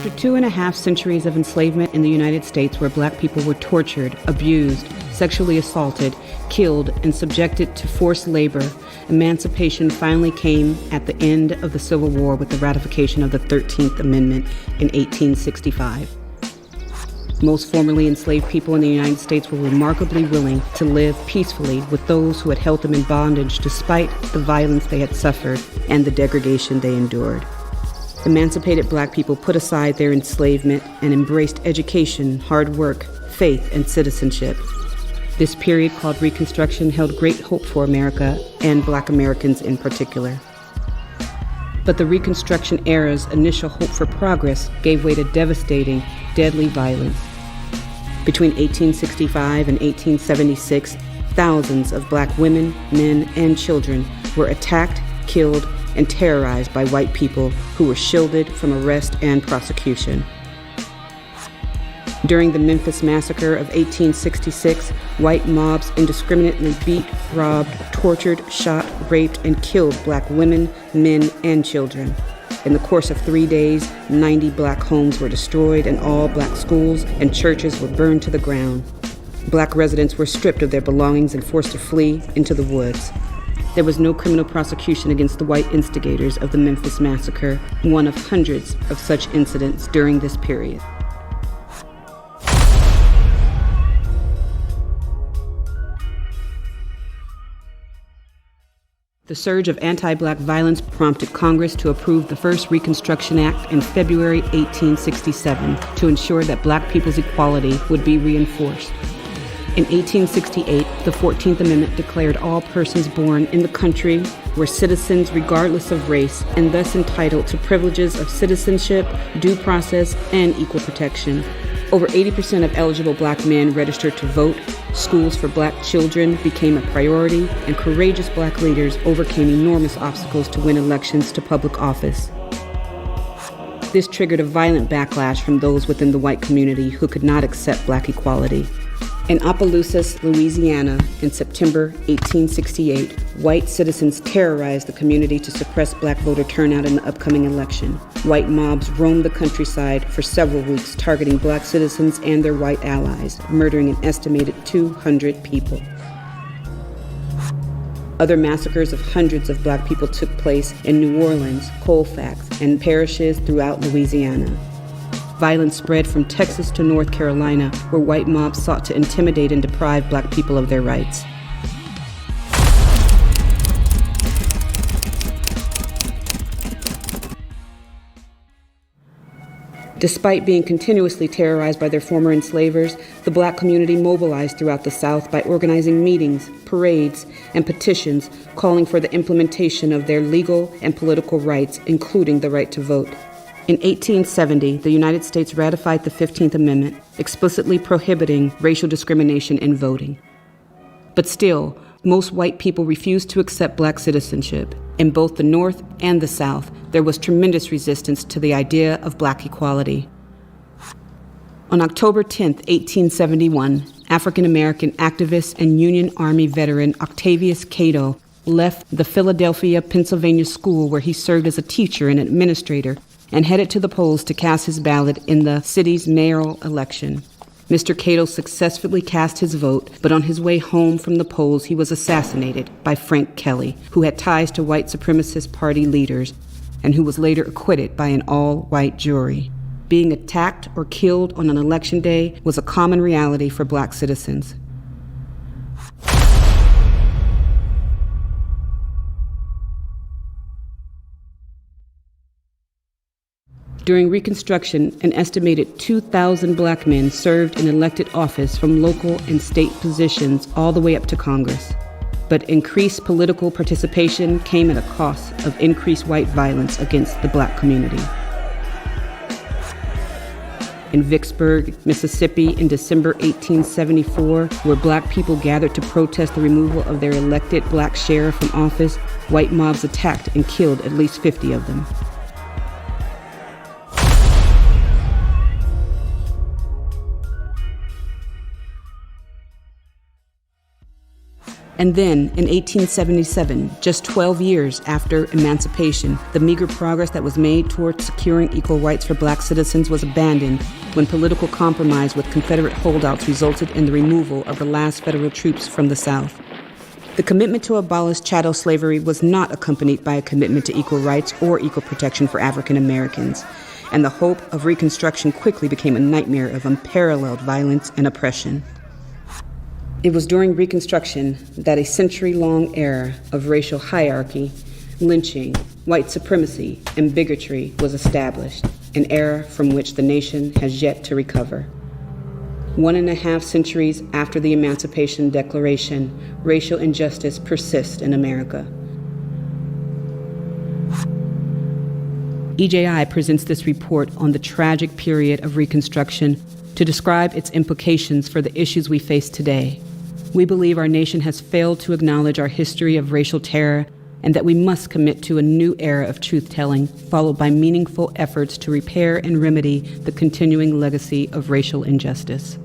After 2.5 centuries of enslavement in the United States, where black people were tortured, abused, sexually assaulted, killed, and subjected to forced labor, emancipation finally came at the end of the Civil War with the ratification of the 13th Amendment in 1865. Most formerly enslaved people in the United States were remarkably willing to live peacefully with those who had held them in bondage despite the violence they had suffered and the degradation they endured. Emancipated black people put aside their enslavement and embraced education, hard work, faith, and citizenship. This period, called Reconstruction, held great hope for America and black Americans in particular. But the Reconstruction era's initial hope for progress gave way to devastating, deadly violence. Between 1865 and 1876, thousands of black women, men, and children were attacked, killed, and terrorized by white people who were shielded from arrest and prosecution. During the Memphis Massacre of 1866, white mobs indiscriminately beat, robbed, tortured, shot, raped, and killed black women, men, and children. In the course of 3 days, 90 black homes were destroyed and all black schools and churches were burned to the ground. Black residents were stripped of their belongings and forced to flee into the woods. There was no criminal prosecution against the white instigators of the Memphis Massacre, one of hundreds of such incidents during this period. The surge of anti-black violence prompted Congress to approve the first Reconstruction Act in February 1867 to ensure that black people's equality would be reinforced. In 1868, the 14th Amendment declared all persons born in the country were citizens regardless of race and thus entitled to privileges of citizenship, due process, and equal protection. Over 80% of eligible black men registered to vote, schools for black children became a priority, and courageous black leaders overcame enormous obstacles to win elections to public office. This triggered a violent backlash from those within the white community who could not accept black equality. In Opelousas, Louisiana, in September 1868, white citizens terrorized the community to suppress black voter turnout in the upcoming election. White mobs roamed the countryside for several weeks, targeting black citizens and their white allies, murdering an estimated 200 people. Other massacres of hundreds of black people took place in New Orleans, Colfax, and parishes throughout Louisiana. Violence spread from Texas to North Carolina, where white mobs sought to intimidate and deprive black people of their rights. Despite being continuously terrorized by their former enslavers, the black community mobilized throughout the South by organizing meetings, parades, and petitions calling for the implementation of their legal and political rights, including the right to vote. In 1870, the United States ratified the 15th Amendment, explicitly prohibiting racial discrimination in voting. But still, most white people refused to accept black citizenship. In both the North and the South, there was tremendous resistance to the idea of black equality. On October 10, 1871, African-American activist and Union Army veteran Octavius Cato left the Philadelphia, Pennsylvania school where he served as a teacher and administrator and headed to the polls to cast his ballot in the city's mayoral election. Mr. Cato successfully cast his vote, but on his way home from the polls, he was assassinated by Frank Kelly, who had ties to white supremacist party leaders and who was later acquitted by an all-white jury. Being attacked or killed on an election day was a common reality for black citizens. During Reconstruction, an estimated 2,000 black men served in elected office from local and state positions all the way up to Congress. But increased political participation came at a cost of increased white violence against the black community. In Vicksburg, Mississippi, in December 1874, where black people gathered to protest the removal of their elected black sheriff from office, white mobs attacked and killed at least 50 of them. And then, in 1877, just 12 years after emancipation, the meager progress that was made towards securing equal rights for black citizens was abandoned when political compromise with Confederate holdouts resulted in the removal of the last federal troops from the South. The commitment to abolish chattel slavery was not accompanied by a commitment to equal rights or equal protection for African Americans, and the hope of Reconstruction quickly became a nightmare of unparalleled violence and oppression. It was during Reconstruction that a century-long era of racial hierarchy, lynching, white supremacy, and bigotry was established, an era from which the nation has yet to recover. 1.5 centuries after the Emancipation Declaration, racial injustice persists in America. EJI presents this report on the tragic period of Reconstruction to describe its implications for the issues we face today. We believe our nation has failed to acknowledge our history of racial terror and that we must commit to a new era of truth-telling, followed by meaningful efforts to repair and remedy the continuing legacy of racial injustice.